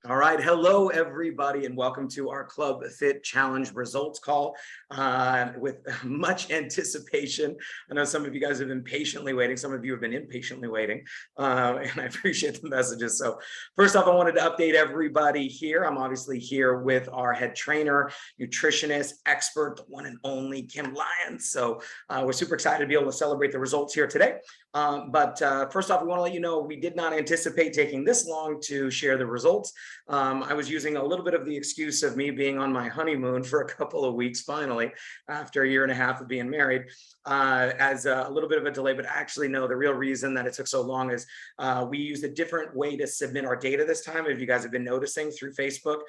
All right. Hello, everybody, and welcome to our Club Fit Challenge results call with much anticipation. I know some of you guys have been patiently waiting. Some of you have been impatiently waiting, and I appreciate the messages. So first off, I wanted to update everybody here. I'm obviously here with our head trainer, nutritionist, expert, the one and only Kim Lyons. So we're super excited to be able to celebrate the results here today. But first off, we want to let you know we did not anticipate taking this long to share the results. I was using a little bit of the excuse of me being on my honeymoon for a couple of weeks, finally, after a year and a half of being married, as a little bit of a delay. But actually, no, the real reason that it took so long is we used a different way to submit our data this time. If you guys have been noticing through Facebook,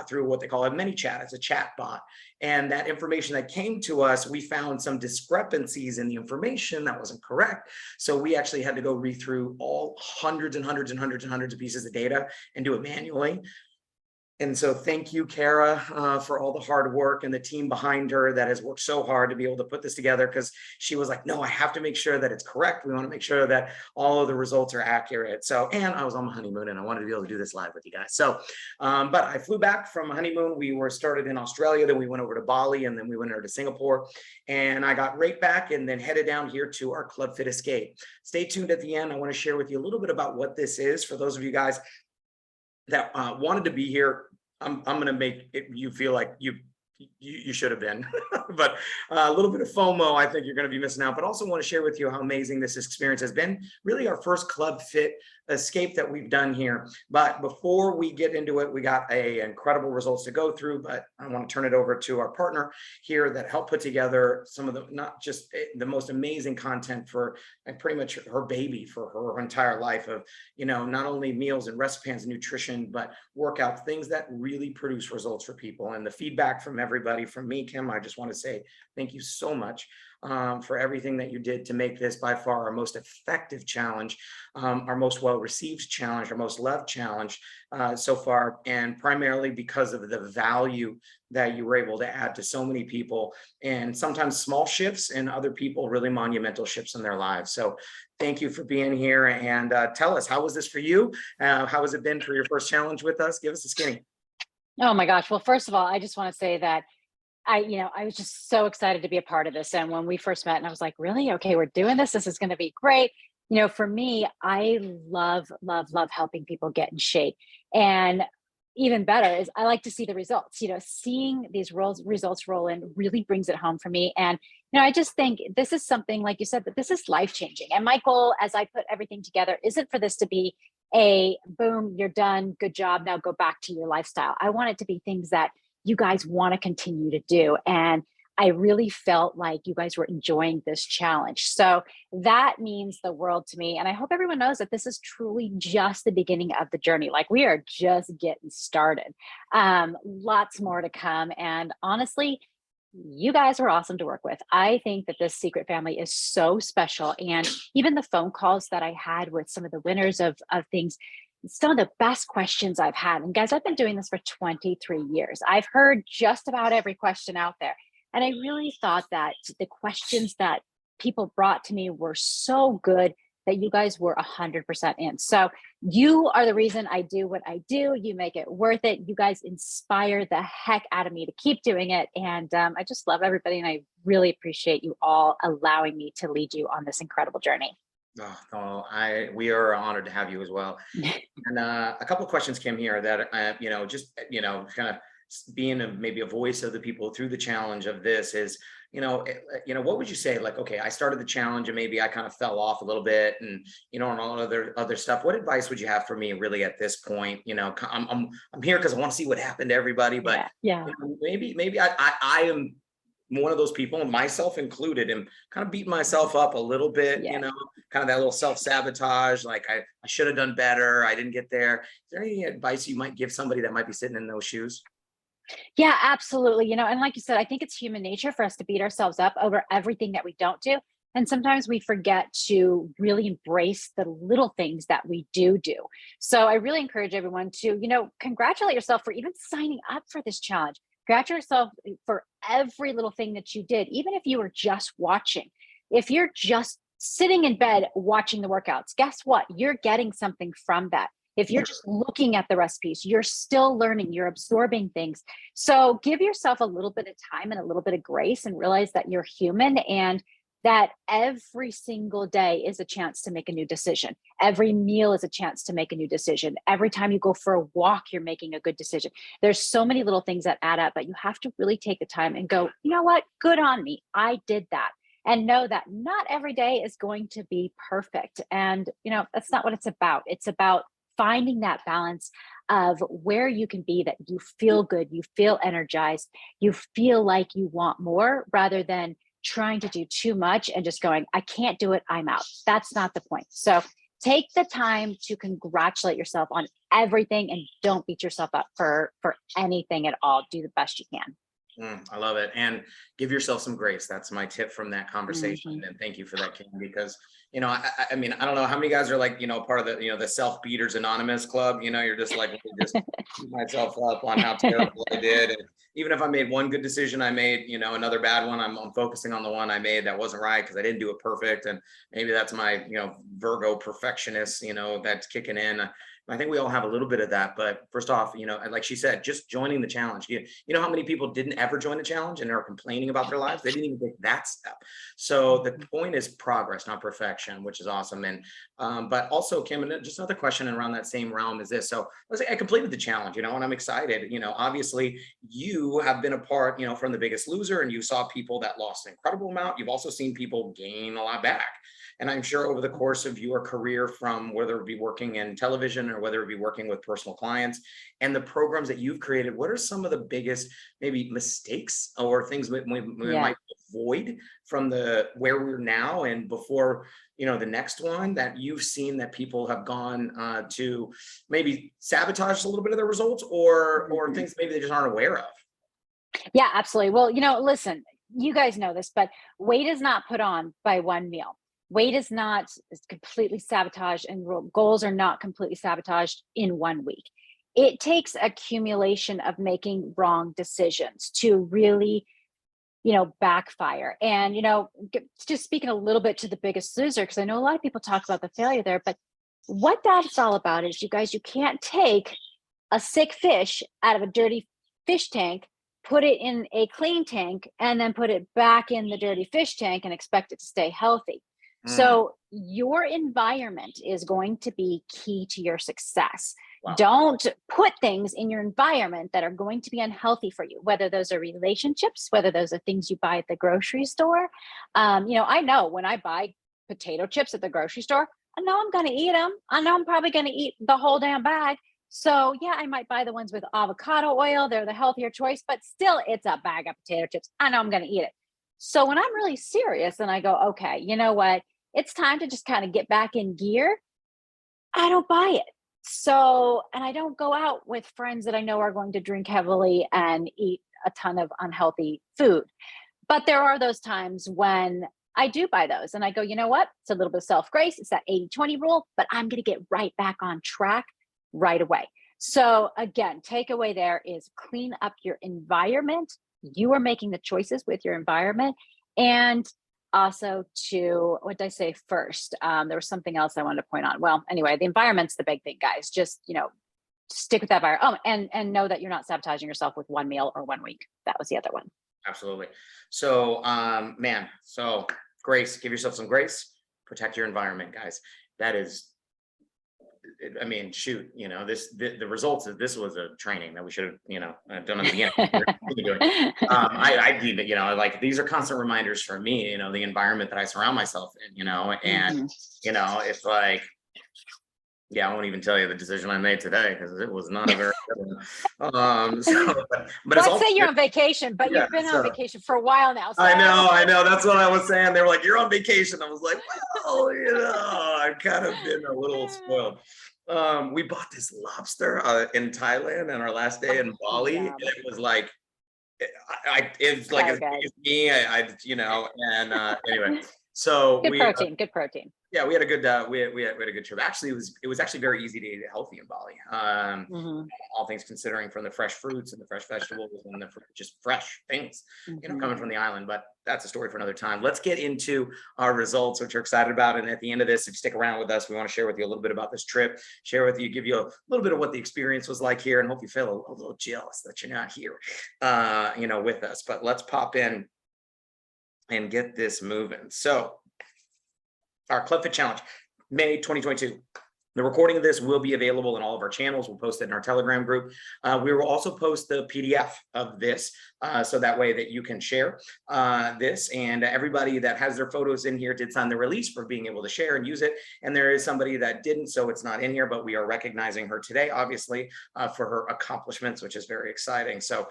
through what they call a ManyChat, it's a chat bot. And that information that came to us, we found some discrepancies in the information that wasn't correct. So we actually had to go read through all hundreds and hundreds and hundreds and hundreds of pieces of data and do it manually. And so thank you, Kara, for all the hard work and the team behind her that has worked so hard to be able to put this together, because she was like, no, I have to make sure that it's correct. We want to make sure that all of the results are accurate. So, and I was on my honeymoon and I wanted to be able to do this live with you guys. So, but I flew back from a honeymoon. We were started in Australia, then we went over to Bali, and then we went over to Singapore. And I got right back and then headed down here to our Club Fit Escape. Stay tuned at the end. I want to share with you a little bit about what this is for those of you guys that wanted to be here. I'm going to make you feel like you should have been, but a little bit of FOMO, I think you're going to be missing out, but also want to share with you how amazing this experience has been. Really our first Club Fit Escape that we've done here. But before we get into it, we got incredible results to go through, but I want to turn it over to our partner here that helped put together some of the, not just the most amazing content for pretty much her baby for her entire life of, not only meals and recipes and nutrition, but workouts, things that really produce results for people. And the feedback from everybody, from me, Kim, I just want to say thank you so much for everything that you did to make this by far our most effective challenge, our most well-received challenge, our most loved challenge so far, and primarily because of the value that you were able to add to so many people, and sometimes small shifts, and other people really monumental shifts in their lives. So thank you for being here, and tell us, how was this for you? How has it been for your first challenge with us? Give us a skinny. Oh my gosh. Well, first of all, I just want to say that I was just so excited to be a part of this. And when we first met, and I was like, really? Okay, we're doing this. This is going to be great. For me, I love, love, love helping people get in shape. And even better is I like to see the results. Seeing these results roll in really brings it home for me. And, I just think this is something, like you said, that this is life changing. And my goal as I put everything together isn't for this to be a boom, you're done, good job, now go back to your lifestyle. I want it to be things that you guys want to continue to do. And I really felt like you guys were enjoying this challenge. So that means the world to me. And I hope everyone knows that this is truly just the beginning of the journey. Like, we are just getting started. Lots more to come. And honestly, you guys are awesome to work with. I think that this secret family is so special. And even the phone calls that I had with some of the winners of things, some of the best questions I've had. And guys, I've been doing this for 23 years. I've heard just about every question out there. And I really thought that the questions that people brought to me were so good that you guys were 100% in. So you are the reason I do what I do. You make it worth it. You guys inspire the heck out of me to keep doing it. And I just love everybody. And I really appreciate you all allowing me to lead you on this incredible journey. Oh, we are honored to have you as well. And a couple of questions came here that just kind of being maybe a voice of the people through the challenge of this is, what would you say? Like, okay, I started the challenge and maybe I kind of fell off a little bit, and and all other stuff. What advice would you have for me really at this point? I'm here because I want to see what happened to everybody, but Yeah. maybe I am one of those people, myself included, and kind of beating myself up a little bit, Yeah. kind of that little self-sabotage, like I should have done better, I didn't get there. Is there any advice you might give somebody that might be sitting in those shoes? Yeah, absolutely. And like you said, I think it's human nature for us to beat ourselves up over everything that we don't do. And sometimes we forget to really embrace the little things that we do do. So I really encourage everyone to, congratulate yourself for even signing up for this challenge. Congratulate yourself for every little thing that you did, even if you were just watching. If you're just sitting in bed watching the workouts, guess what? You're getting something from that. If you're just looking at the recipes, you're still learning, you're absorbing things. So give yourself a little bit of time and a little bit of grace and realize that you're human and that every single day is a chance to make a new decision. Every meal is a chance to make a new decision. Every time you go for a walk, you're making a good decision. There's so many little things that add up, but you have to really take the time and go, you know what? Good on me. I did that. And know that not every day is going to be perfect. And, that's not what it's about. It's about finding that balance of where you can be that you feel good, you feel energized, you feel like you want more rather than trying to do too much and just going, I can't do it, I'm out. That's not the point. So take the time to congratulate yourself on everything and don't beat yourself up for anything at all. Do the best you can. I love it. And give yourself some grace. That's my tip from that conversation. And thank you for that, Kim, because, I mean, I don't know how many guys are like, part of the, the Self-Beaters Anonymous club, you're just like, just beat myself up on how terrible I did. And even if I made one good decision, I made, another bad one, I'm focusing on the one I made that wasn't right because I didn't do it perfect. And maybe that's my, Virgo perfectionist, that's kicking in. I think we all have a little bit of that, but first off, like she said, just joining the challenge. You know how many people didn't ever join the challenge and are complaining about their lives? They didn't even take that step. So the point is progress, not perfection, which is awesome. And but also, Kim, and just another question around that same realm is this. So let's say I completed the challenge, and I'm excited. Obviously you have been a part, from The Biggest Loser, and you saw people that lost an incredible amount. You've also seen people gain a lot back. And I'm sure over the course of your career, from whether it be working in television or whether it be working with personal clients and the programs that you've created, what are some of the biggest maybe mistakes or things we might avoid from where we're now and before, the next one that you've seen that people have gone to maybe sabotage a little bit of the results or things maybe they just aren't aware of? Yeah, absolutely. Well, listen, you guys know this, but weight is not put on by one meal. Weight is completely sabotaged, and goals are not completely sabotaged in 1 week. It takes accumulation of making wrong decisions to really, backfire. And, just speaking a little bit to The Biggest Loser, because I know a lot of people talk about the failure there, but what that's all about is, you guys, you can't take a sick fish out of a dirty fish tank, put it in a clean tank, and then put it back in the dirty fish tank and expect it to stay healthy. So your environment is going to be key to your success. Wow. Don't put things in your environment that are going to be unhealthy for you, whether those are relationships, whether those are things you buy at the grocery store. I know when I buy potato chips at the grocery store, I know I'm going to eat them. I know I'm probably going to eat the whole damn bag. So yeah, I might buy the ones with avocado oil. They're the healthier choice, but still it's a bag of potato chips. I know I'm going to eat it. So when I'm really serious and I go, okay, you know what? It's time to just kind of get back in gear. I don't buy it. So, and I don't go out with friends that I know are going to drink heavily and eat a ton of unhealthy food. But there are those times when I do buy those and I go, you know what? It's a little bit of self-grace. It's that 80-20 rule, but I'm going to get right back on track right away. So again, takeaway there is clean up your environment. You are making the choices with your environment. And also what did I say first? There was something else I wanted to point on. Well, anyway, the environment's the big thing, guys. Just, stick with that fire. Oh, and know that you're not sabotaging yourself with 1 meal or 1 week. That was the other one. Absolutely. So, so grace, give yourself some grace, protect your environment, guys. That is, I mean, shoot, the results of this was a training that we should have, done at the beginning. I like, these are constant reminders for me, the environment that I surround myself in, and, it's like, yeah, I won't even tell you the decision I made today because it was not a very good one. But I'd say you're on vacation, but you've been on vacation for a while now. So. I know. That's what I was saying. They were like, "You're on vacation." I was like, "Well, I've kind of been a little spoiled." We bought this lobster in Thailand on our last day in Bali, and it was like, it's like as big as me. Anyway. So good protein. Yeah, we had a good we had a good trip. Actually, it was actually very easy to eat healthy in Bali. Hmm. All things considering, from the fresh fruits and the fresh vegetables and the just fresh things, Hmm. coming from the island. But that's a story for another time. Let's get into our results, which we're excited about. And at the end of this, if you stick around with us, we want to share with you a little bit about this trip, share with you, give you a little bit of what the experience was like here, and hope you feel a little jealous that you're not here, with us. But let's pop in and get this moving. So our Club Fit Challenge, May 2022. The recording of this will be available in all of our channels. We'll post it in our Telegram group. We will also post the PDF of this, so that way that you can share this. And everybody that has their photos in here did sign the release for being able to share and use it. And there is somebody that didn't, so it's not in here, but we are recognizing her today, obviously, for her accomplishments, which is very exciting. So,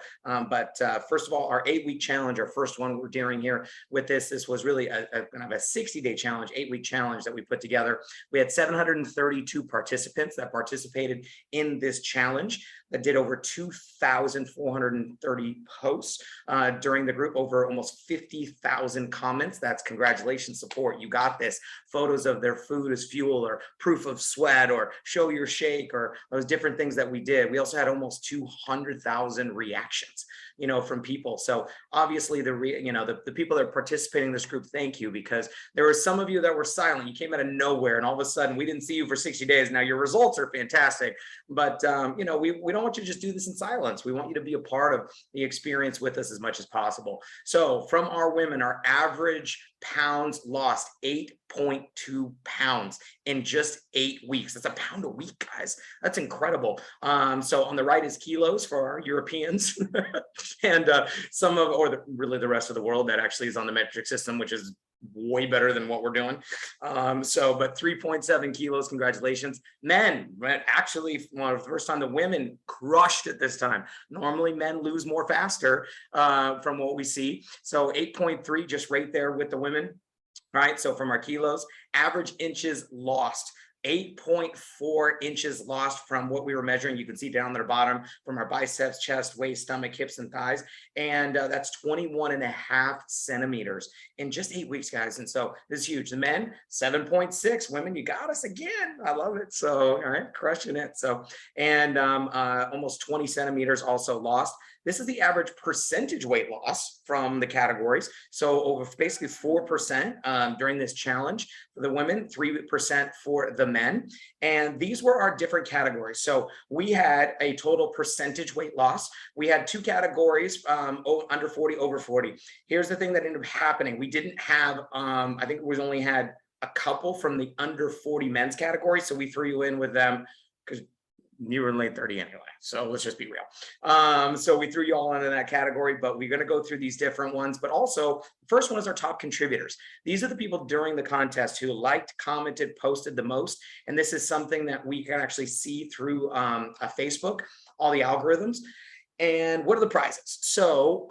first of all, our 8-week challenge, our first one we're doing here with this was really a 60-day challenge, 8-week challenge that we put together. We had 732 participants that participated in this challenge, that did over 2,430 posts during the group, over almost 50,000 comments. That's congratulations, support, you got this, photos of their food as fuel, or proof of sweat, or show your shake, or those different things that we did. We also had almost 200,000 reactions, from people. So obviously the people that are participating in this group, thank you, because there were some of you that were silent. You came out of nowhere, and all of a sudden we didn't see you for 60 days. Now your results are fantastic, but we don't want you to just do this in silence. We want you to be a part of the experience with us as much as possible. So from our women, our average pounds lost 8.2 pounds in just 8 weeks. That's a pound a week, guys. That's incredible. So on the right is kilos for our Europeans, and really the rest of the world that actually is on the metric system, which is way better than what we're doing. But 3.7 kilos, congratulations. Men, actually, the first time the women crushed it this time. Normally men lose more faster from what we see. So 8.3, just right there with the women. Right, so from our kilos, average inches lost, 8.4 inches lost from what we were measuring. You can see down there bottom, from our biceps, chest, waist, stomach, hips, and thighs. And that's 21.5 centimeters in just 8 weeks, guys. And so this is huge. The men, 7.6. Women, you got us again. I love it. So, all right, crushing it. So, and almost 20 centimeters also lost. This is the average percentage weight loss from the categories. So over basically 4% during this challenge for the women, 3% for the men. And these were our different categories. So we had a total percentage weight loss. We had 2 categories, under 40, over 40. Here's the thing that ended up happening. We didn't have, I think we only had a couple from the under 40 men's category. So we threw you in with them because you were in late 30 anyway. So let's just be real. So we threw you all into that category, but we're going to go through these different ones. But also, the first one is our top contributors. These are the people during the contest who liked, commented, posted the most. And this is something that we can actually see through Facebook, all the algorithms. And what are the prizes? So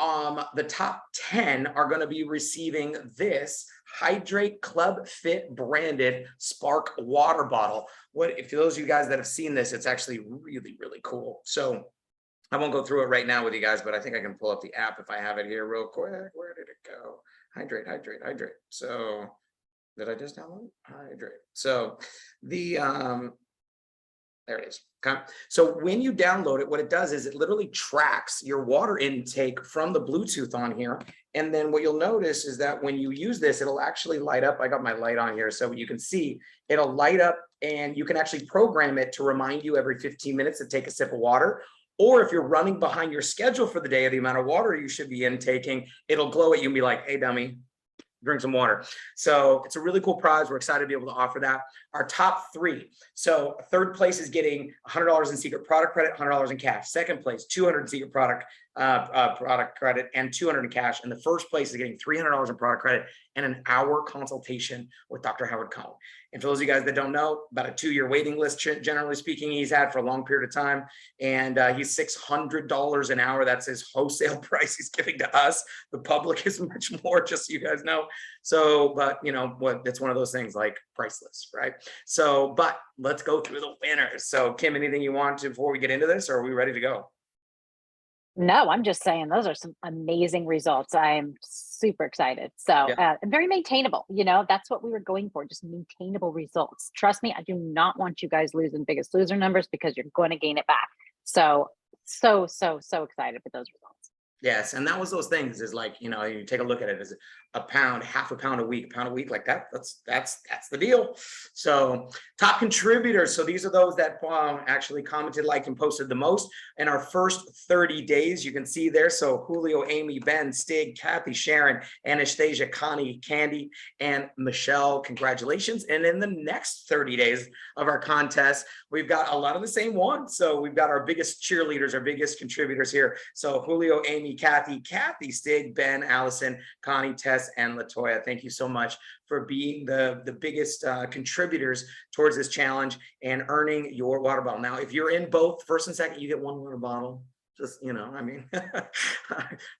the top 10 are going to be receiving this Hydrate Club Fit branded Spark water bottle. If those of you guys that have seen this, it's actually really, really cool. So I won't go through it right now with you guys, but I think I can pull up the app if I have it here real quick. Where did it go? Hydrate, hydrate, hydrate. So did I just download? Hydrate. So the there it is. Okay. So when you download it, what it does is it literally tracks your water intake from the Bluetooth on here. And then what you'll notice is that when you use this, it'll actually light up. I got my light on here so you can see it'll light up, and you can actually program it to remind you every 15 minutes to take a sip of water. Or if you're running behind your schedule for the day of the amount of water you should be intaking, it'll glow at you and be like, hey, dummy, drink some water. So it's a really cool prize. We're excited to be able to offer that. Our top 3. So third place is getting $100 in secret product credit, $100 in cash. Second place, $200 in secret product credit, and $200 in cash. And the first place is getting $300 in product credit and an hour consultation with Dr. Howard Cohn. And for those of you guys that don't know, about a 2-year waiting list, generally speaking, he's had for a long period of time. And he's $600 an hour. That's his wholesale price he's giving to us. The public is much more, just so you guys know. So, but it's one of those things like priceless, right? So, but let's go through the winners. So Kim, anything you want to before we get into this, or are we ready to go? No, I'm just saying those are some amazing results. I am super excited. So, and very maintainable, that's what we were going for, just maintainable results. Trust me, I do not want you guys losing Biggest Loser numbers because you're going to gain it back. So, so excited for those results. Yes, and that was those things is like, you take a look at it as a pound, half a pound a week, like that. That's the deal. So top contributors. So these are those that actually commented, liked, and posted the most in our first 30 days. You can see there. So Julio, Amy, Ben, Stig, Kathy, Sharon, Anastasia, Connie, Candy, and Michelle. Congratulations. And in the next 30 days of our contest, we've got a lot of the same ones. So we've got our biggest cheerleaders, our biggest contributors here. So Julio, Amy, Kathy, Stig, Ben, Allison, Connie, Tess, and Latoya. Thank you so much for being the biggest contributors towards this challenge and earning your water bottle. Now, if you're in both first and second, you get one water bottle. Just, I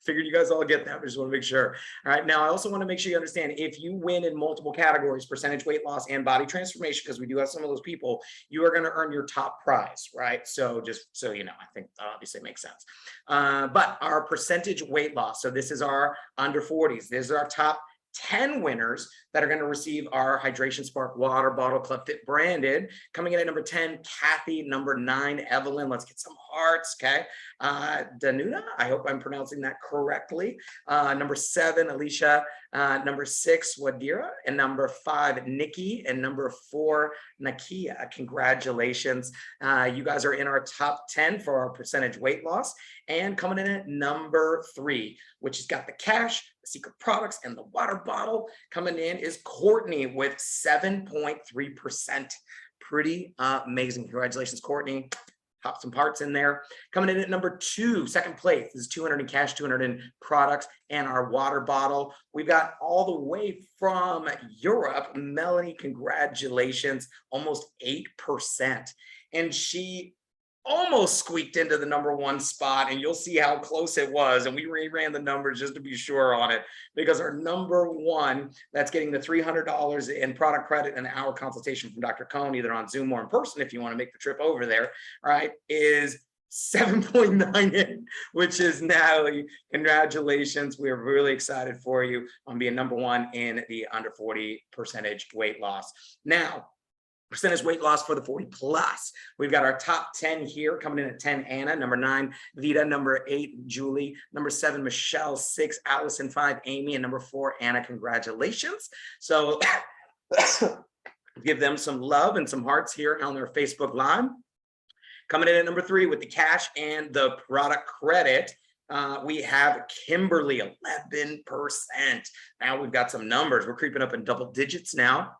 figured you guys all get that, but just want to make sure. All right. Now, I also want to make sure you understand if you win in multiple categories, percentage weight loss and body transformation, because we do have some of those people, you are going to earn your top prize, right? So just so you know, I think that obviously makes sense. But our percentage weight loss, so this is our under 40s. These are our top 10 winners that are going to receive our Hydration Spark water bottle, Club Fit branded. Coming in at number 10, Kathy. Number 9, Evelyn. Let's get some hearts, okay? Danuta, I hope I'm pronouncing that correctly. Number 7, Alicia. Number 6, Wadira. And number 5, Nikki. And number 4, Nakia. Congratulations. You guys are in our top 10 for our percentage weight loss. And coming in at number 3, which has got the cash, the secret products, and the water bottle. Coming in is Courtney with 7.3%. Pretty amazing. Congratulations, Courtney. Pop some parts in there. Coming in at number 2, second place. This is 200 in cash, 200 in products, and our water bottle. We've got all the way from Europe, Melanie, congratulations, almost 8%. And she almost squeaked into the number 1 spot, and you'll see how close it was. And we reran the numbers just to be sure on it, because our number 1 that's getting the $300 in product credit and an hour consultation from Dr. Cohn, either on Zoom or in person if you want to make the trip over there, right, is 7.98, which is Natalie. Congratulations. We're really excited for you on being number 1 in the under 40 percentage weight loss. Now, percentage weight loss for the 40 plus. We've got our top 10 here. Coming in at 10, Anna. Number 9, Vita. Number 8, Julie. Number 7, Michelle. 6, Allison. 5, Amy. And number 4, Anna. Congratulations. So give them some love and some hearts here on their Facebook Live. Coming in at number 3 with the cash and the product credit, we have Kimberly, 11%. Now we've got some numbers. We're creeping up in double digits now.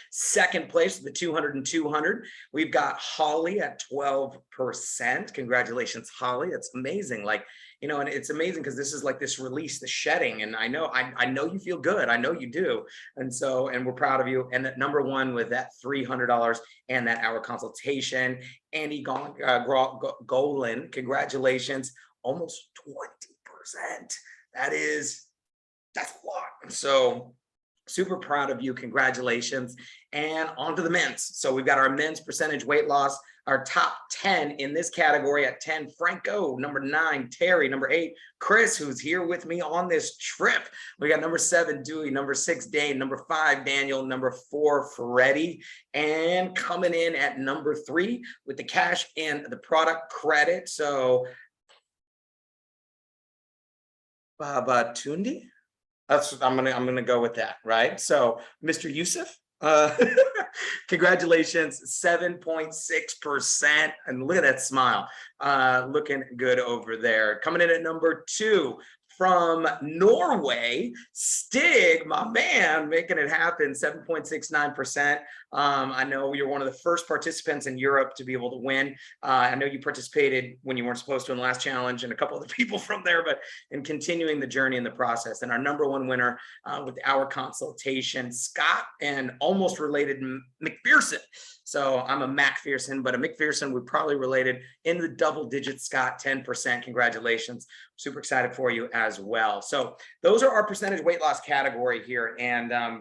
Second place, the 200 and 200. We've got Holly at 12%. Congratulations, Holly. That's amazing. And it's amazing because this is like this release, the shedding. And I know you feel good. I know you do. And we're proud of you. And that number 1 with that $300 and that hour consultation, Andy Golan, congratulations, almost 20%. That's a lot. So super proud of you. Congratulations. And on to the men's. So we've got our men's percentage weight loss, our top 10 in this category at 10, Franco. Number 9, Terry. Number 8, Chris, who's here with me on this trip. We got number 7, Dewey. Number 6, Dane. Number 5, Daniel. Number 4, Freddie. And coming in at number 3 with the cash and the product credit. So Baba Tundi. I'm gonna go with that, right? So Mr. Yusuf, congratulations, 7.6%. And look at that smile, looking good over there. Coming in at number 2 from Norway, Stig, my man, making it happen, 7.69%. I know you're one of the first participants in Europe to be able to win. I know you participated when you weren't supposed to in the last challenge, and a couple other people from there, but in continuing the journey in the process. And our number 1 winner with our consultation, Scott, and almost related McPherson. So I'm a McPherson, but a McPherson would probably related in the double digits, Scott, 10%. Congratulations. Super excited for you as well. So those are our percentage weight loss category here. And I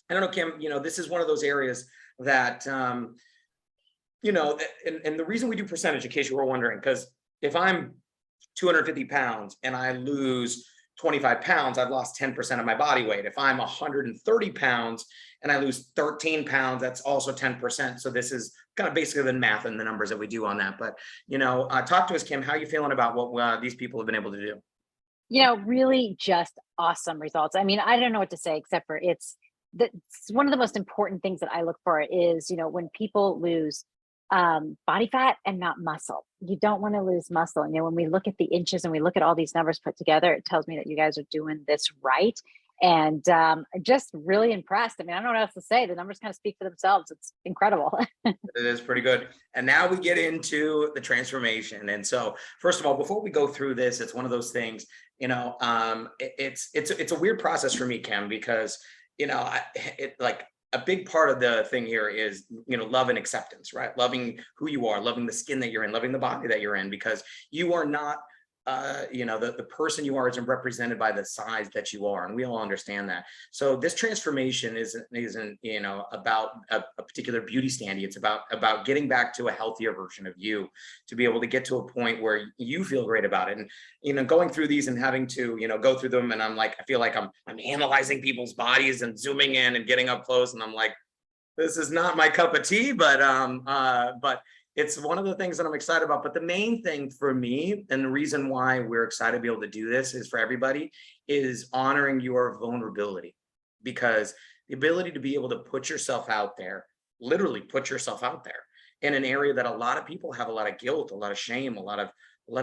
don't know, Kim, this is one of those areas that, and the reason we do percentage, in case you were wondering, because if I'm 250 pounds and I lose 25 pounds, I've lost 10% of my body weight. If I'm 130 pounds and I lose 13 pounds, that's also 10%. So this is kind of basically the math and the numbers that we do on that. But, talk to us, Kim, how are you feeling about what these people have been able to do? Really just awesome results. I mean, I don't know what to say except for it's one of the most important things that I look for is, when people lose body fat and not muscle. You don't want to lose muscle. When we look at the inches and we look at all these numbers put together, it tells me that you guys are doing this right. And I'm just really impressed. I mean, I don't know what else to say. The numbers kind of speak for themselves. It's incredible. It is pretty good. And now we get into the transformation. And so, first of all, before we go through this, it's one of those things, it's a weird process for me, Kim, because, like a big part of the thing here is, love and acceptance, right? Loving who you are, loving the skin that you're in, loving the body that you're in, because you are not the person you are isn't represented by the size that you are, and we all understand that. So this transformation isn't about a particular beauty standard. It's about getting back to a healthier version of you, to be able to get to a point where you feel great about it. And going through these and having to go through them, and I feel like I'm analyzing people's bodies and zooming in and getting up close, and I'm like, this is not my cup of tea, but it's one of the things that I'm excited about. But the main thing for me, and the reason why we're excited to be able to do this is for everybody, is honoring your vulnerability. Because the ability to be able to put yourself out there, literally put yourself out there in an area that a lot of people have a lot of guilt, a lot of shame, a lot of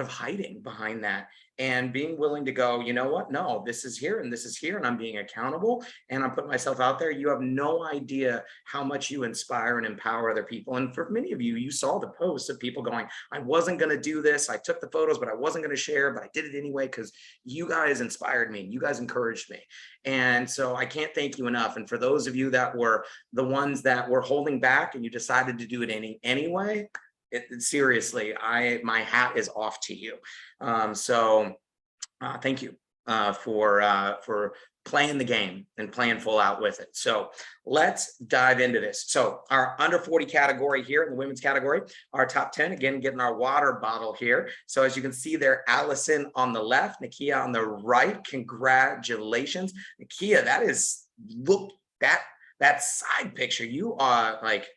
hiding behind that, and being willing to go, you know what? No, this is here and this is here, and I'm being accountable and I'm putting myself out there. You have no idea how much you inspire and empower other people. And for many of you, you saw the posts of people going, I wasn't going to do this. I took the photos, but I wasn't going to share, but I did it anyway because you guys inspired me. You guys encouraged me. And so I can't thank you enough. And for those of you that were the ones that were holding back and you decided to do it anyway, seriously, my hat is off to you. Thank you for playing the game and playing full out with it. So let's dive into this. So our under 40 category here in the women's category, our top 10, again, getting our water bottle here. So as you can see there, Allison on the left, Nakia on the right. Congratulations. Nakia, look, that side picture, you are like,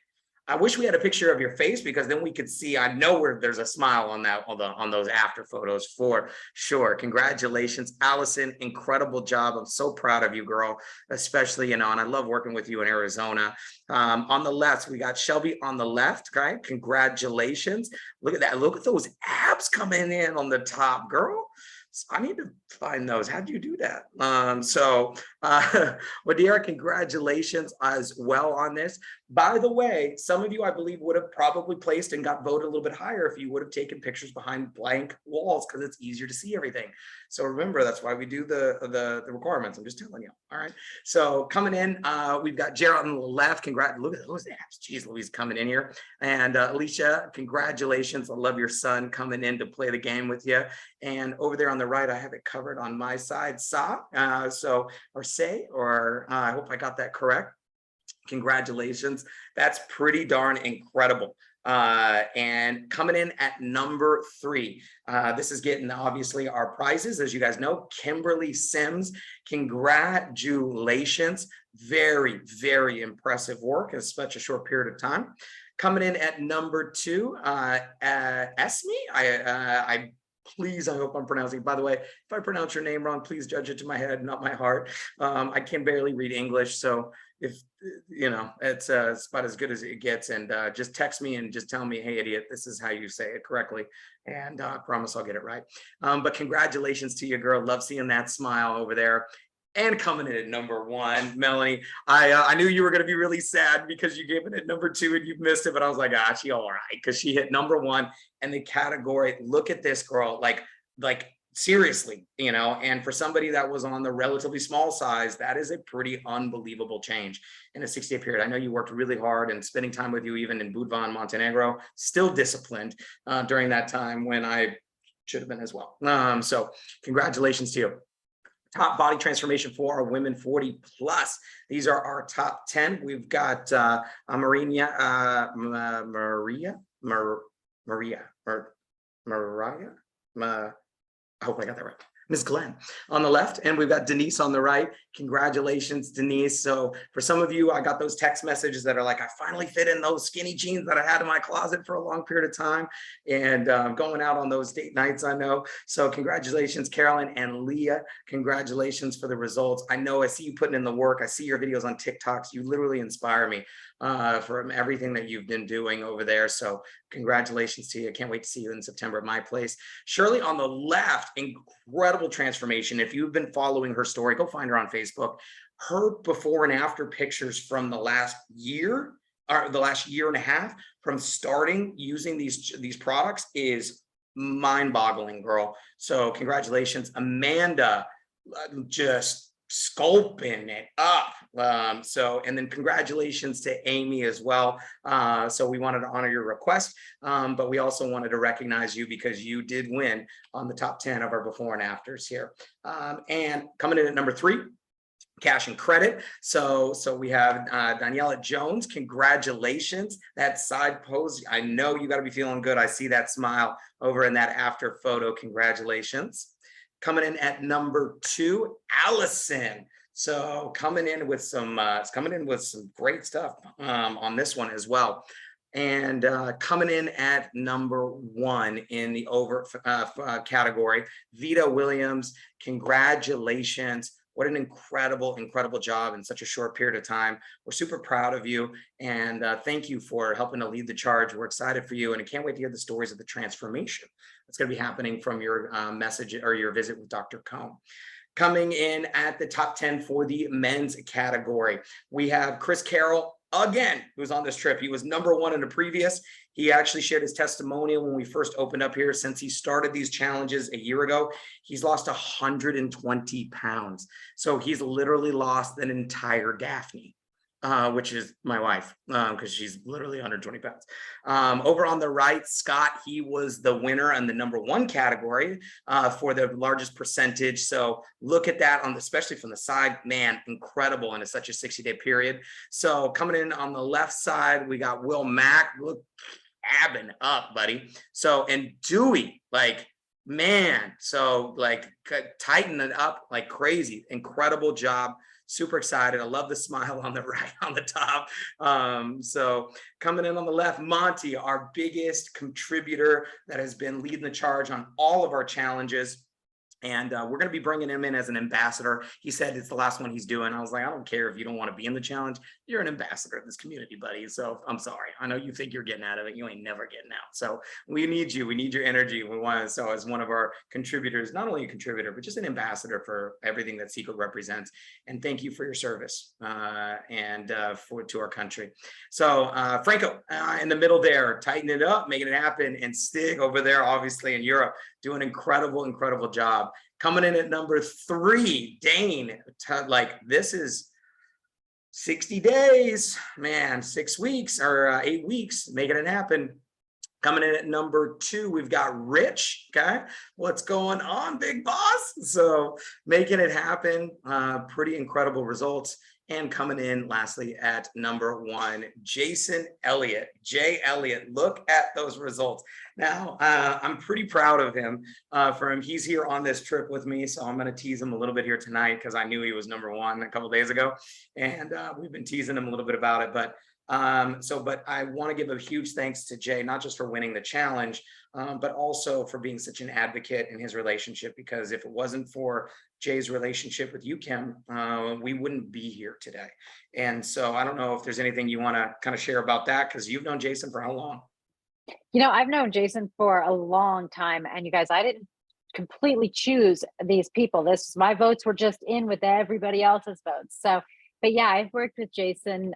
I wish we had a picture of your face, because then we could see, I know where there's a smile on that, on those after photos for sure. Congratulations, Allison. Incredible job. I'm so proud of you, girl, especially, and I love working with you in Arizona. On the left, we got Shelby on the left, right? Congratulations. Look at that. Look at those abs coming in on the top, girl. I need to find those. How do you do that? Wadira, congratulations as well on this. By the way, some of you, I believe, would have probably placed and got voted a little bit higher if you would have taken pictures behind blank walls, because it's easier to see everything. So remember, that's why we do the requirements. I'm just telling you. All right. So coming in, we've got Jared on the left. Congrats. Look at those abs. Jeez Louise coming in here. And Alicia, congratulations. I love your son coming in to play the game with you. And over there on the right, I have it covered on my side, I hope I got that correct. Congratulations. That's pretty darn incredible. And coming in at number 3, this is getting obviously our prizes. As you guys know, Kimberly Sims, congratulations. Very, very impressive work in such a short period of time. Coming in at number 2, Esme, please, I hope I'm pronouncing. By the way, if I pronounce your name wrong, please judge it to my head, not my heart. I can barely read English, so if it's about as good as it gets. And just text me and just tell me, hey, idiot, this is how you say it correctly, and I promise I'll get it right. But congratulations to you, girl. Love seeing that smile over there. And coming in at number 1, Melanie, I knew you were going to be really sad because you gave it at number 2 and you missed it, but I was like, she all right, because she hit number 1 in the category. Look at this girl, like seriously, and for somebody that was on the relatively small size, that is a pretty unbelievable change in a 60-day period. I know you worked really hard, and spending time with you even in Budva, Montenegro, still disciplined during that time when I should have been as well. So congratulations to you. Top body transformation for our women 40 plus. These are our top 10. We've got Maria. I hope I got that right. Ms. Glenn on the left, and we've got Denise on the right. Congratulations, Denise. So for some of you, I got those text messages that are like, I finally fit in those skinny jeans that I had in my closet for a long period of time, and going out on those date nights, I know. So congratulations, Carolyn and Leah. Congratulations for the results. I know I see you putting in the work. I see your videos on TikToks. You literally inspire me from everything that you've been doing over there. So congratulations to you. I can't wait to see you in September at my place. Shirley on the left, incredible transformation. If you've been following her story, go find her on Facebook. Her before and after pictures from the last year or the last year and a half from starting using these products is mind-boggling, girl. So congratulations. Amanda, just sculpting it up. And then congratulations to Amy as well. So we wanted to honor your request, but we also wanted to recognize you because you did win on the top 10 of our before and afters here. And coming in at number 3, cash and credit. So we have Daniela Jones. Congratulations. That side pose, I know you got to be feeling good. I see that smile over in that after photo. Congratulations. Coming in at number 2, Allison. So coming in with some great stuff on this one as well. And coming in at number 1 in the over category, Vita Williams. Congratulations. What an incredible, incredible job in such a short period of time. We're super proud of you. And thank you for helping to lead the charge. We're excited for you. And I can't wait to hear the stories of the transformation that's going to be happening from your message or your visit with Dr. Cohn. Coming in at the top 10 for the men's category, we have Chris Carroll again, who's on this trip. He was number 1 in the previous. He actually shared his testimonial when we first opened up here. Since he started these challenges a year ago, he's lost 120 pounds. So he's literally lost an entire Daphne, which is my wife, because she's literally 120 pounds. Over on the right, Scott, he was the winner in the number 1 category for the largest percentage. So look at that, especially from the side, man, incredible in such a 60-day period. So coming in on the left side, we got Will Mack. Look, abbing up, buddy. So, and Dewey, like, man, so like tighten it up like crazy. Incredible job. Super excited. I love the smile on the right, on the top. So coming in on the left, Monty, our biggest contributor that has been leading the charge on all of our challenges. And we're going to be bringing him in as an ambassador. He said it's the last one he's doing. I was like, I don't care if you don't want to be in the challenge. You're an ambassador of this community, buddy. So I'm sorry. I know you think you're getting out of it. You ain't never getting out. So we need you. We need your energy. We want to, so as one of our contributors, not only a contributor, but just an ambassador for everything that Sequel represents. And thank you for your service to our country. So Franco in the middle there, tighten it up, making it happen. And Stig over there, obviously in Europe, doing an incredible, incredible job. Coming in at number 3, Dane, like this is 60 days, man, 6 weeks or 8 weeks, making it happen. Coming in at number 2, we've got Rich. Okay, what's going on, big boss? So making it happen, pretty incredible results. And coming in lastly at number 1, Jason Elliott. Jay Elliott, look at those results. Now, I'm pretty proud of him for him. He's here on this trip with me, so I'm going to tease him a little bit here tonight because I knew he was number 1 a couple of days ago, and we've been teasing him a little bit about it. But I want to give a huge thanks to Jay, not just for winning the challenge, but also for being such an advocate in his relationship, because if it wasn't for Jay's relationship with you, Kim, we wouldn't be here today. And so I don't know if there's anything you want to kind of share about that, because you've known Jason for how long? You know, I've known Jason for a long time, and you guys, I didn't completely choose these people. My votes were just in with everybody else's votes. So, but yeah, I've worked with Jason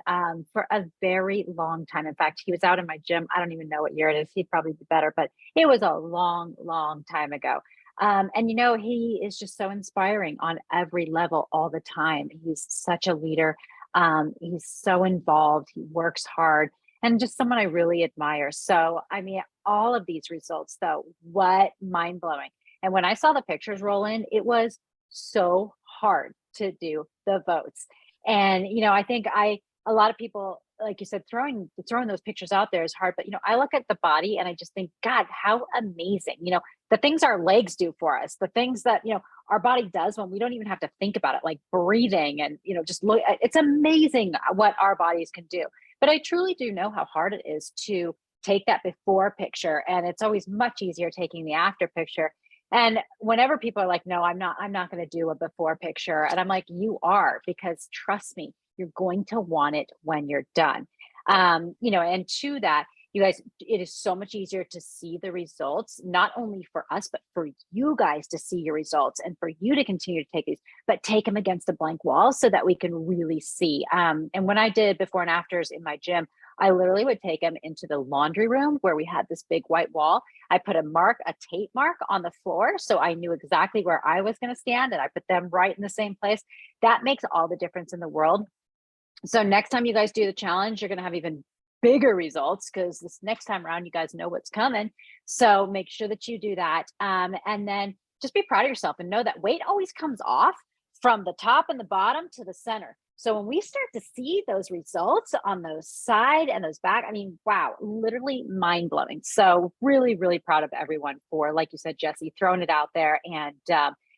for a very long time. In fact, he was out in my gym. I don't even know what year it is. He'd probably be better, but it was a long, long time ago. And you know, he is just so inspiring on every level all the time. He's such a leader. He's so involved. He works hard, and just someone I really admire. So, I mean, all of these results, though, what mind blowing. And when I saw the pictures roll in, it was so hard to do the votes. And, you know, I think a lot of people, like you said, throwing those pictures out there is hard. But, you know, I look at the body and I just think, God, how amazing, you know, the things our legs do for us, the things that, you know, our body does when we don't even have to think about it, like breathing and, just look, it's amazing what our bodies can do. But I truly do know how hard it is to take that before picture. And it's always much easier taking the after picture. And whenever people are like, no, I'm not going to do a before picture. And I'm like, you are, because trust me, you're going to want it when you're done. And to that, you guys, it is so much easier to see the results, not only for us, but for you guys to see your results and for you to continue to take these, but take them against a blank wall so that we can really see. And when I did before and afters in my gym, I literally would take them into the laundry room where we had this big white wall. I put a tape mark on the floor. So I knew exactly where I was going to stand, and I put them right in the same place. That makes all the difference in the world. So next time you guys do the challenge, you're going to have even bigger results, because this next time around, you guys know what's coming. So make sure that you do that. And then just be proud of yourself and know that weight always comes off from the top and the bottom to the center. So when we start to see those results on those side and those back, I mean, wow, literally mind blowing. So really, really proud of everyone for, like you said, Jesse, throwing it out there and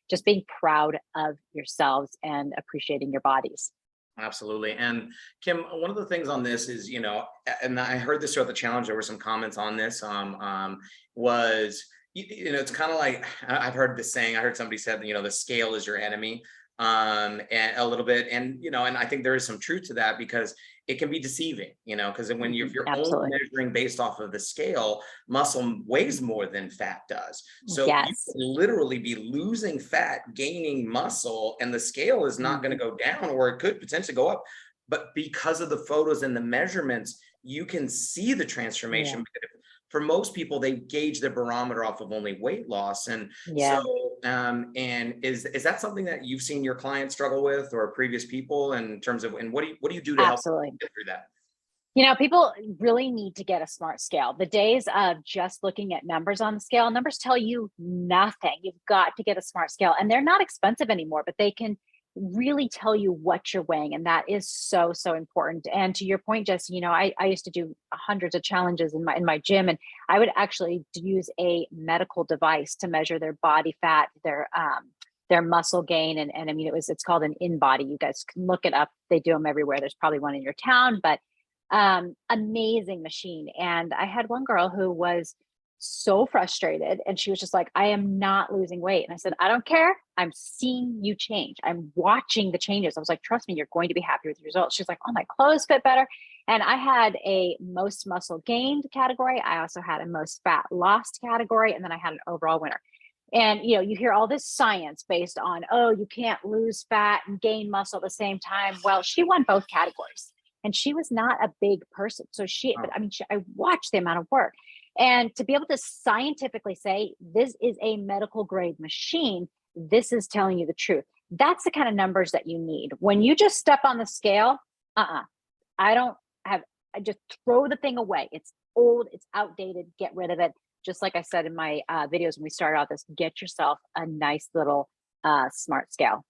just being proud of yourselves and appreciating your bodies. Absolutely. And Kim, one of the things on this is, and I heard this throughout the challenge, there were some comments on this, was, it's kind of like, I've heard this saying, I heard somebody said, the scale is your enemy, and a little bit. And, and I think there is some truth to that, because it can be deceiving, because when if you're only measuring based off of the scale, muscle weighs more than fat does. So you Yes. could literally be losing fat, gaining muscle, and the scale is not going to go down, or it could potentially go up. But because of the photos and the measurements, you can see the transformation. Yeah. For most people, they gauge the barometer off of only weight loss. And so, and is that something that you've seen your clients struggle with, or previous people, in terms of, and what do you do to help get through that? People really need to get a smart scale. The days of just looking at numbers on the scale, numbers tell you nothing. You've got to get a smart scale, and they're not expensive anymore, but they can really tell you what you're weighing. And that is so, so important. And to your point, Jesse, I used to do hundreds of challenges in my gym, and I would actually use a medical device to measure their body fat, their muscle gain. And I mean, it's called an InBody. You guys can look it up. They do them everywhere. There's probably one in your town, but amazing machine. And I had one girl who was so frustrated, and she was just like, I am not losing weight. And I said, I don't care. I'm seeing you change. I'm watching the changes. I was like, trust me, you're going to be happy with the results. She's like, oh, my clothes fit better. And I had a most muscle gained category. I also had a most fat lost category. And then I had an overall winner. And, you hear all this science based on, oh, you can't lose fat and gain muscle at the same time. Well, she won both categories, and she was not a big person. So I watched the amount of work. And to be able to scientifically say, this is a medical grade machine, this is telling you the truth. That's the kind of numbers that you need. When you just step on the scale, I just throw the thing away. It's old, it's outdated, get rid of it. Just like I said in my videos when we started out this, get yourself a nice little smart scale.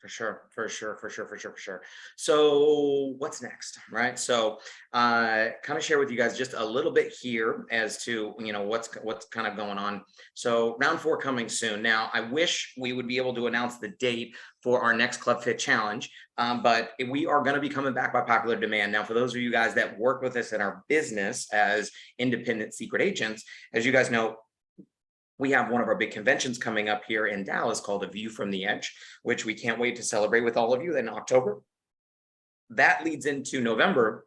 For sure. So what's next, right? So kind of share with you guys just a little bit here as to, what's kind of going on. So round 4 coming soon. Now, I wish we would be able to announce the date for our next Club Fit Challenge, but we are going to be coming back by popular demand. Now, for those of you guys that work with us in our business as independent secret agents, as you guys know, we have one of our big conventions coming up here in Dallas called A View from the Edge, which we can't wait to celebrate with all of you in October. That leads into November,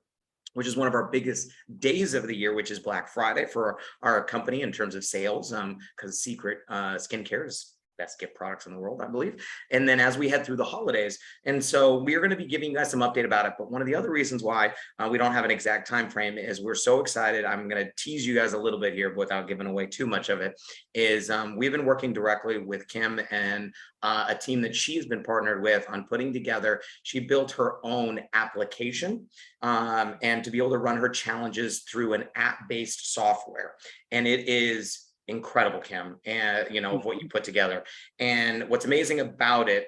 which is one of our biggest days of the year, which is Black Friday for our company in terms of sales, because Secret Skincare is best gift products in the world, I believe. And then as we head through the holidays, and so we're going to be giving you guys some update about it. But one of the other reasons why we don't have an exact time frame is we're so excited. I'm going to tease you guys a little bit here without giving away too much of it. Is we've been working directly with Kim and a team that she's been partnered with on putting together. She built her own application and to be able to run her challenges through an app-based software, and it is incredible, Kim, and of what you put together. And what's amazing about it,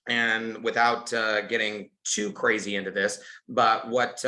and without getting too crazy into this, but what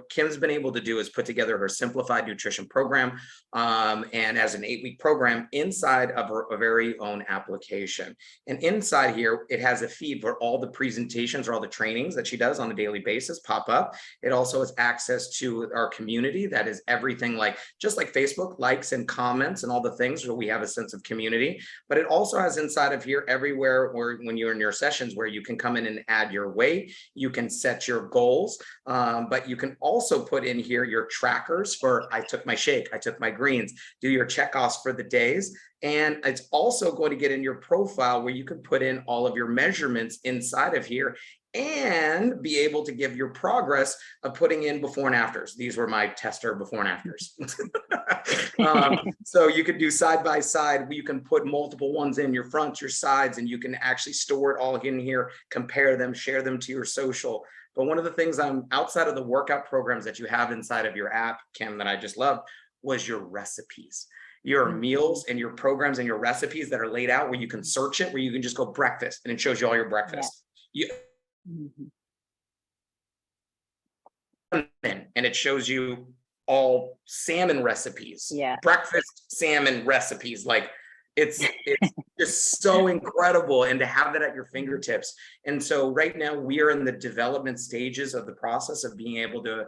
Kim's been able to do is put together her simplified nutrition program, and as an 8-week program inside of her very own application. And inside here, it has a feed for all the presentations or all the trainings that she does on a daily basis pop up. It also has access to our community. That is everything like, just like Facebook, likes and comments and all the things where we have a sense of community. But it also has inside of here everywhere where when you're in your sessions where you can come in and add your weight, you can set your goals, but you can also put in here your trackers for I took my shake, I took my greens, do your checkoffs for the days. And it's also going to get in your profile where you can put in all of your measurements inside of here and be able to give your progress of putting in before and afters. These were my tester before and afters. So you could do side by side. You can put multiple ones in your fronts, your sides, and you can actually store it all in here, compare them, share them to your social. But one of the things outside of the workout programs that you have inside of your app, Kim, that I just loved was your recipes. Your meals and your programs and your recipes that are laid out where you can search it, where you can just go breakfast and it shows you all your breakfast. Yeah. And it shows you all salmon recipes, breakfast salmon recipes. Like it's just so incredible, and to have that at your fingertips. And so right now we are in the development stages of the process of being able to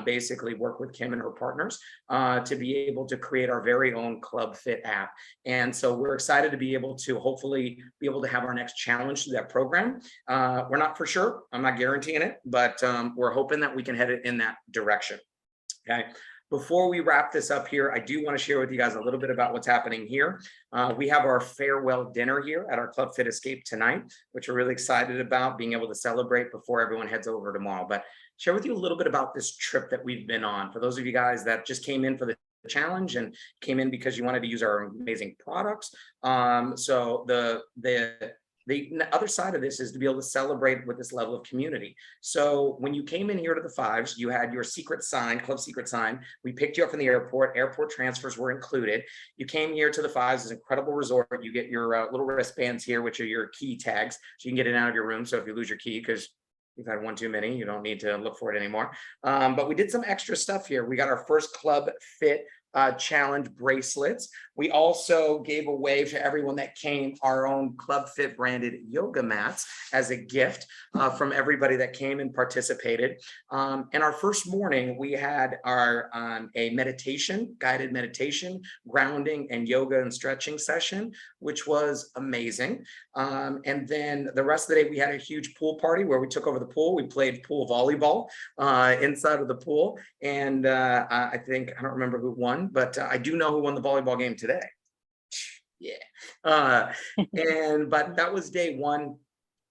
basically work with Kim and her partners to be able to create our very own Club Fit app. And so we're excited to be able to hopefully be able to have our next challenge to that program. We're not for sure, I'm not guaranteeing it, but we're hoping that we can head it in that direction. Okay. Before we wrap this up here, I do want to share with you guys a little bit about what's happening here. We have our farewell dinner here at our Club Fit Escape tonight, which we're really excited about being able to celebrate before everyone heads over tomorrow. But share with you a little bit about this trip that we've been on. For those of you guys that just came in for the challenge and came in because you wanted to use our amazing products. So the other side of this is to be able to celebrate with this level of community. So when you came in here to the Fives, you had your secret sign, Club Secret sign. We picked you up from the airport. Airport transfers were included. You came here to the Fives, this incredible resort. You get your little wristbands here, which are your key tags, so you can get in and out of your room. So if you lose your key, because you've had one too many, you don't need to look for it anymore. But we did some extra stuff here. We got our first Club Fit challenge bracelets. We also gave away to everyone that came our own Club Fit branded yoga mats as a gift from everybody that came and participated. And our first morning, we had our a meditation, guided meditation, grounding and yoga and stretching session, which was amazing. And then the rest of the day, we had a huge pool party where we took over the pool. We played pool volleyball inside of the pool. And I think, I don't remember who won, but I do know who won the volleyball game today. Yeah. But that was day one.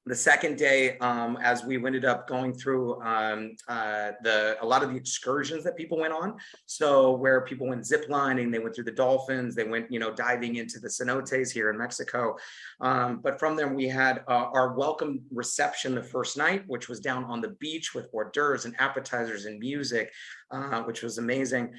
The second day, as we ended up going through a lot of the excursions that people went on. So where people went zip lining, they went through the dolphins, they went, diving into the cenotes here in Mexico. But from there, we had our welcome reception the first night, which was down on the beach with hors d'oeuvres and appetizers and music, which was amazing.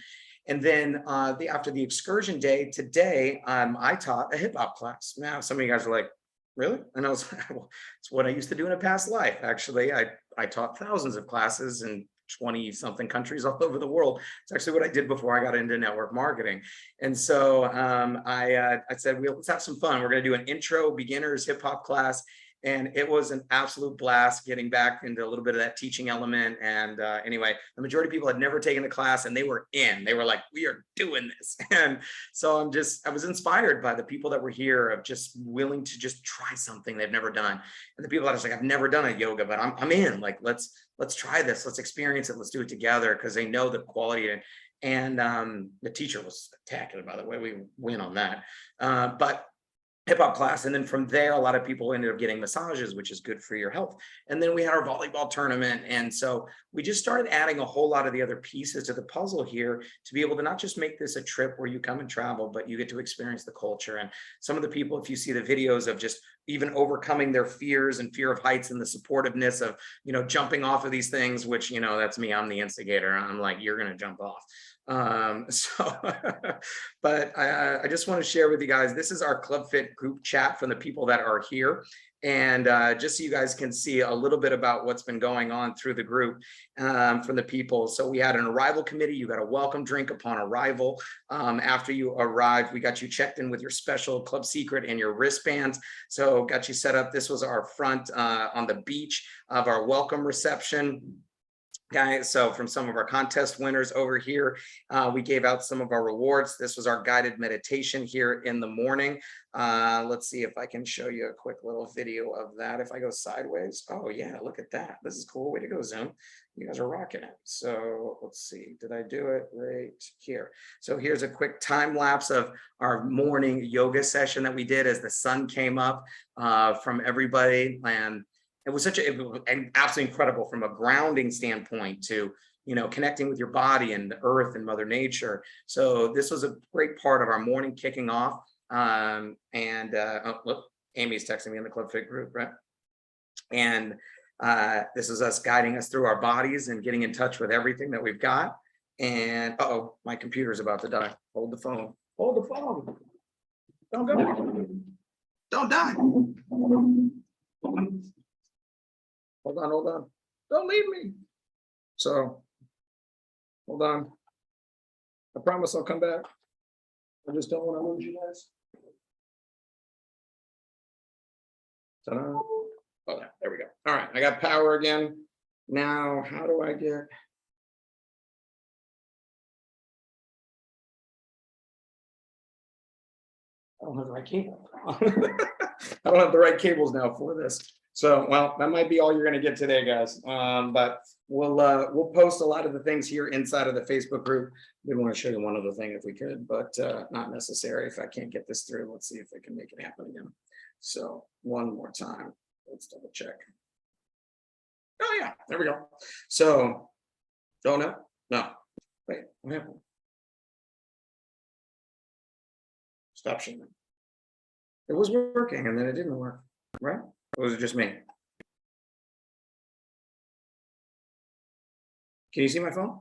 And then after the excursion day, today, I taught a hip hop class. Now, some of you guys are like, really? And I was like, well, it's what I used to do in a past life. Actually, I taught thousands of classes in 20 something countries all over the world. It's actually what I did before I got into network marketing. And so I said, well, let's have some fun. We're going to do an intro beginners hip hop class. And it was an absolute blast getting back into a little bit of that teaching element. And anyway, the majority of people had never taken the class and they were in. They were like, we are doing this. And so I was inspired by the people that were here of just willing to just try something they've never done. And the people that are like, I've never done a yoga, but I'm in. Like, let's try this. Let's experience it. Let's do it together, because they know the quality. And the teacher was spectacular, by the way. We win on that. But hip hop class. And then from there, a lot of people ended up getting massages, which is good for your health. And then we had our volleyball tournament. And so we just started adding a whole lot of the other pieces to the puzzle here to be able to not just make this a trip where you come and travel, but you get to experience the culture. And some of the people, if you see the videos of just even overcoming their fears and fear of heights and the supportiveness of, jumping off of these things, which, that's me, I'm the instigator. I'm like, you're going to jump off. So, but I just want to share with you guys, this is our Club Fit group chat from the people that are here. And just so you guys can see a little bit about what's been going on through the group from the people. So we had an arrival committee. You got a welcome drink upon arrival. After you arrived, we got you checked in with your special club secret and your wristbands. So got you set up. This was our front on the beach of our welcome reception. Guys, so from some of our contest winners over here, we gave out some of our rewards. This was our guided meditation here in the morning. Let's see if I can show you a quick little video of that. If I go sideways, oh yeah, look at that. This is cool. Way to go, Zoom. You guys are rocking it. So let's see, did I do it right here? So here's a quick time lapse of our morning yoga session that we did as the sun came up from everybody. And it was absolutely incredible from a grounding standpoint to, you know, connecting with your body and the earth and Mother Nature. So this was a great part of our morning kicking off. Oh, look, Amy's texting me in the Club Fit group, right? And this is us guiding us through our bodies and getting in touch with everything that we've got. And uh-oh, my computer's about to die. Hold the phone. Hold the phone. Don't go. Don't die. Hold on, hold on. Don't leave me. So, hold on. I promise I'll come back. I just don't want to lose you guys. Ta-da. Oh, there we go. All right, I got power again. Now, how do I get... I don't have the right cable. I don't have the right cables now for this. So, well, that might be all you're going to get today, guys. But we'll post a lot of the things here inside of the Facebook group. We want to show you one other thing if we could, but not necessary. If I can't get this through, let's see if I can make it happen again. So one more time, let's double check. Oh yeah, there we go. So, oh no, wait, what happened? Stop sharing. It was working and then it didn't work, right? Or was it just me? Can you see my phone?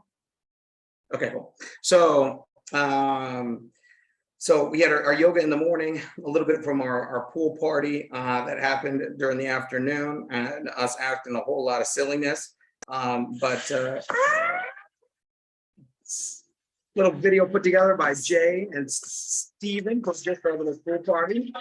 Okay, cool. So, so we had our yoga in the morning, a little bit from our pool party that happened during the afternoon, and us acting a whole lot of silliness. Little video put together by Jay and Steven, just over the pool party.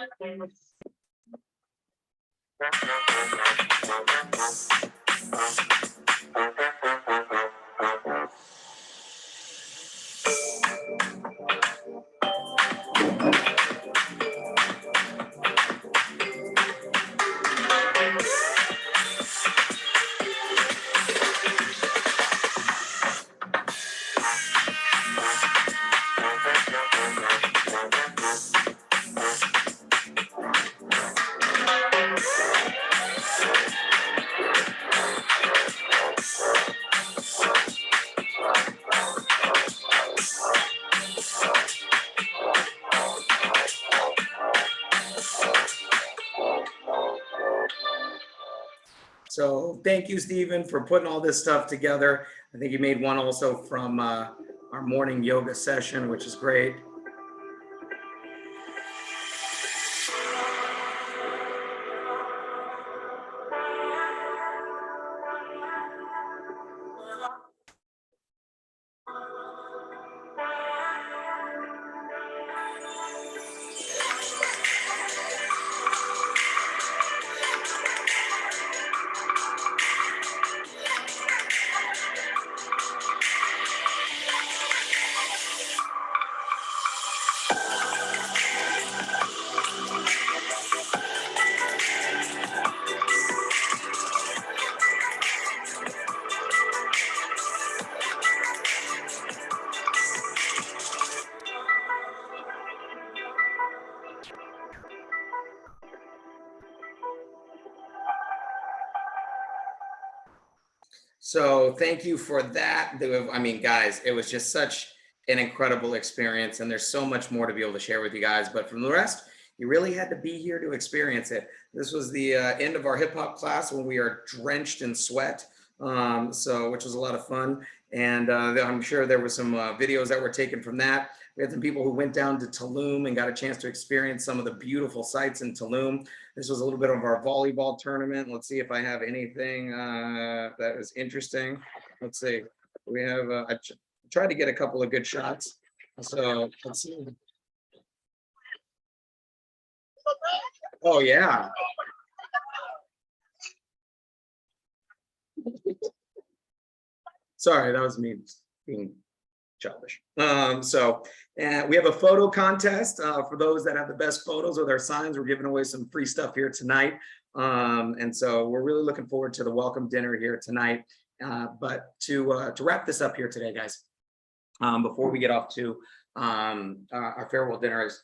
So thank you, Stephen, for putting all this stuff together. I think you made one also from our morning yoga session, which is great. So thank you for that. I mean, guys, it was just such an incredible experience, and there's so much more to be able to share with you guys. But from the rest, you really had to be here to experience it. This was the end of our hip hop class when we are drenched in sweat, which was a lot of fun. And I'm sure there were some videos that were taken from that. We had some people who went down to Tulum and got a chance to experience some of the beautiful sights in Tulum. This was a little bit of our volleyball tournament. Let's see if I have anything that is interesting. Let's see. We have, I tried to get a couple of good shots. So let's see. Oh, yeah. Sorry, that was me being childish. So we have a photo contest for those that have the best photos with our signs. We're giving away some free stuff here tonight. And so we're really looking forward to the welcome dinner here tonight. But to wrap this up here today, guys, before we get off to our farewell dinners,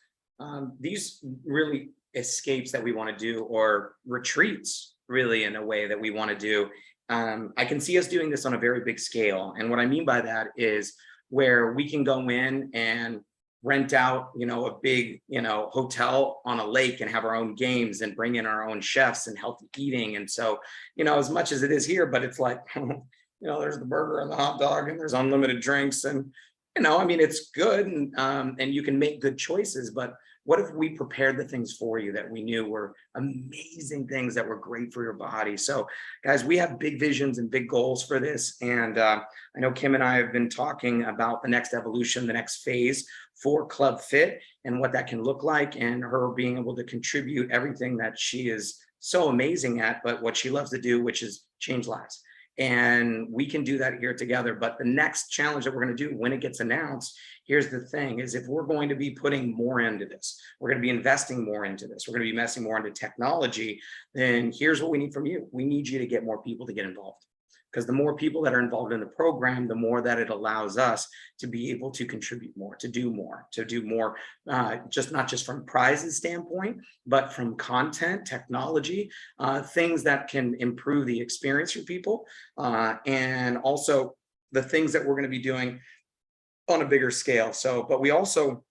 these really escapes that we want to do, or retreats really in a way that we want to do. I can see us doing this on a very big scale. And what I mean by that is where we can go in and rent out, a big, hotel on a lake and have our own games and bring in our own chefs and healthy eating. And so, as much as it is here, but it's like, there's the burger and the hot dog and there's unlimited drinks and, it's good and you can make good choices, but what if we prepared the things for you that we knew were amazing things that were great for your body? So guys, we have big visions and big goals for this. And I know Kim and I have been talking about the next evolution, the next phase for Club Fit and what that can look like, and her being able to contribute everything that she is so amazing at, but what she loves to do, which is change lives. And we can do that here together. But the next challenge that we're going to do when it gets announced, here's the thing, is if we're going to be putting more into this, we're going to be investing more into this, we're going to be investing more into technology, then here's what we need from you. We need you to get more people to get involved. Because the more people that are involved in the program, the more that it allows us to be able to contribute more, to do more, just not just from prizes standpoint, but from content, technology, things that can improve the experience for people, and also the things that we're going to be doing on a bigger scale. So, but we also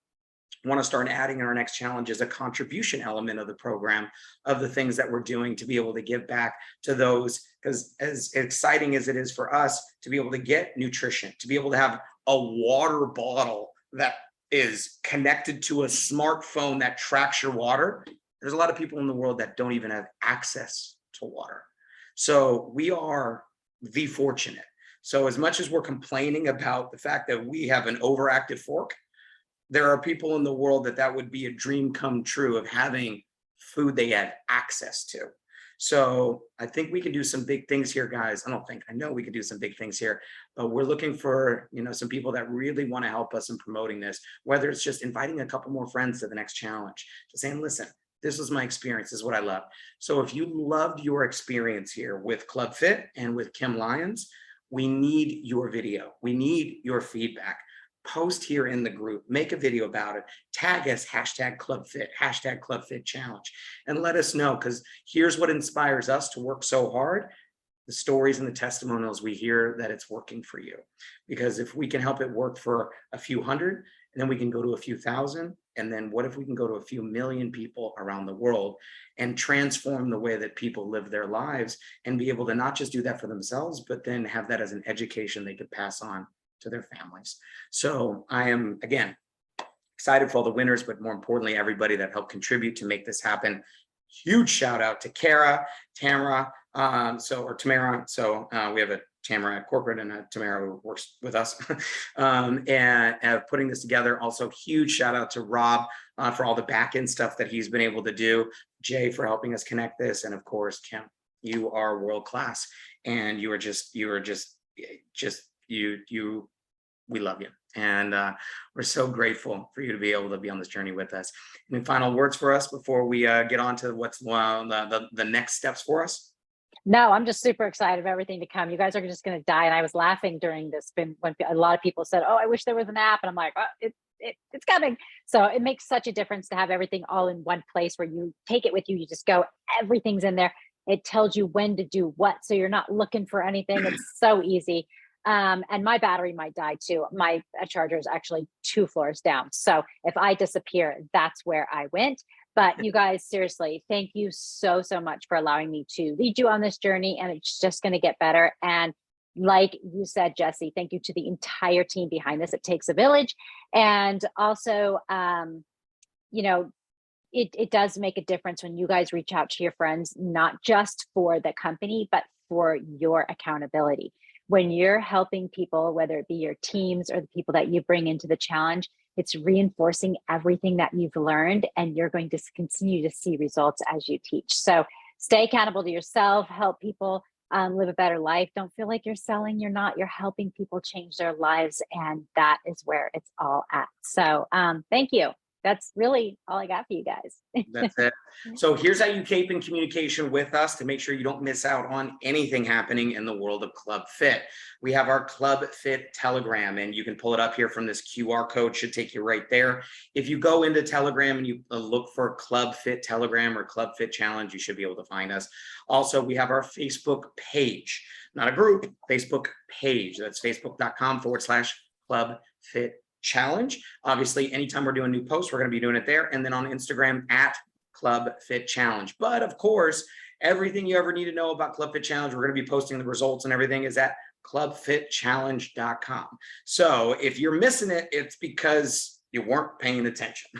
want to start adding in our next challenge is a contribution element of the program, of the things that we're doing to be able to give back to those, because as exciting as it is for us to be able to get nutrition, to be able to have a water bottle that is connected to a smartphone that tracks your water, there's a lot of people in the world that don't even have access to water. So we are the fortunate. So as much as we're complaining about the fact that we have an overactive fork, there are people in the world that would be a dream come true of having food they have access to. So I think we can do some big things here, guys. I know we can do some big things here, but we're looking for, some people that really want to help us in promoting this, whether it's just inviting a couple more friends to the next challenge, to saying, listen, this was my experience, this is what I love. So if you loved your experience here with Club Fit and with Kim Lyons, we need your video. We need your feedback. Post here in the group, make a video about it, tag us, #ClubFit, #ClubFitChallenge, and let us know, because here's what inspires us to work so hard: the stories and the testimonials we hear that it's working for you. Because if we can help it work for a few hundred, and then we can go to a few thousand, and then what if we can go to a few million people around the world and transform the way that people live their lives, and be able to not just do that for themselves, but then have that as an education they could pass on to their families. So I am, again, excited for all the winners, but more importantly, everybody that helped contribute to make this happen. Huge shout out to Kara, Tamara, Tamara. So we have a Tamara at corporate and a Tamara who works with us, and putting this together. Also, huge shout out to Rob for all the back end stuff that he's been able to do. Jay for helping us connect this, and of course, Kim, you are world class, and we love you, and we're so grateful for you to be able to be on this journey with us. Any final words for us before we get on to what's the next steps for us? No, I'm just super excited of everything to come. You guys are just going to die. And I was laughing during this when a lot of people said, "Oh, I wish there was an app," and I'm like, "Oh, it's coming." So it makes such a difference to have everything all in one place where you take it with you. You just go, everything's in there. It tells you when to do what, so you're not looking for anything. It's so easy. And my battery might die too. My charger is actually 2 floors down. So if I disappear, that's where I went. But you guys, seriously, thank you so much for allowing me to lead you on this journey. And it's just going to get better. And like you said, Jesse, thank you to the entire team behind this. It takes a village. And also, you know, it does make a difference when you guys reach out to your friends, not just for the company, but for your accountability. When you're helping people, whether it be your teams or the people that you bring into the challenge, it's reinforcing everything that you've learned, and you're going to continue to see results as you teach. So stay accountable to yourself, help people live a better life. Don't feel like you're selling, you're not, you're helping people change their lives. And that is where it's all at. So thank you. That's really all I got for you guys. That's it. So here's how you keep in communication with us to make sure you don't miss out on anything happening in the world of Club Fit. We have our Club Fit Telegram, and you can pull it up here from this QR code, should take you right there. If you go into Telegram and you look for Club Fit Telegram or Club Fit Challenge, you should be able to find us. Also, we have our Facebook page, not a group, Facebook page. That's facebook.com/Club Fit Challenge. Obviously, anytime we're doing new posts, we're going to be doing it there. And then on Instagram at Club Fit Challenge. But of course, everything you ever need to know about Club Fit Challenge, we're going to be posting the results and everything is at clubfitchallenge.com. So if you're missing it, it's because you weren't paying attention.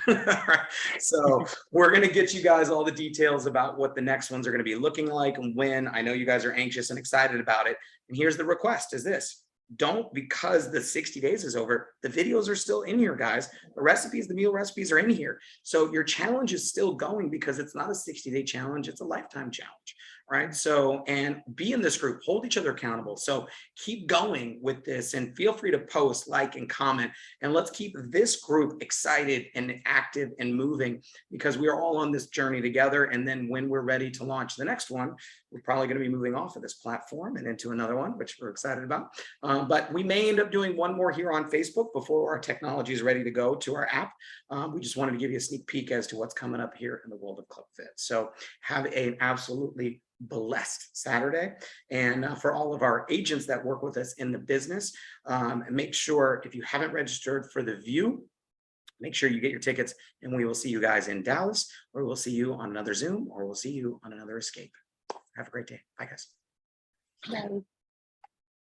So we're going to get you guys all the details about what the next ones are going to be looking like and when. I know you guys are anxious and excited about it. And here's the request is this. Don't, because the 60 days is over, the videos are still in here, guys. The recipes, the meal recipes are in here. So your challenge is still going because it's not a 60-day challenge, it's a lifetime challenge, right? So, and be in this group, hold each other accountable. So keep going with this and feel free to post, like, and comment. And let's keep this group excited and active and moving because we are all on this journey together. And then when we're ready to launch the next one, we're probably going to be moving off of this platform and into another one, which we're excited about. But we may end up doing one more here on Facebook before our technology is ready to go to our app. We just wanted to give you a sneak peek as to what's coming up here in the world of Club Fit. So have an absolutely blessed Saturday. And for all of our agents that work with us in the business, make sure if you haven't registered for the View, make sure you get your tickets and we will see you guys in Dallas, or we'll see you on another Zoom, or we'll see you on another Escape. Have a great day. Bye, guys. Bye.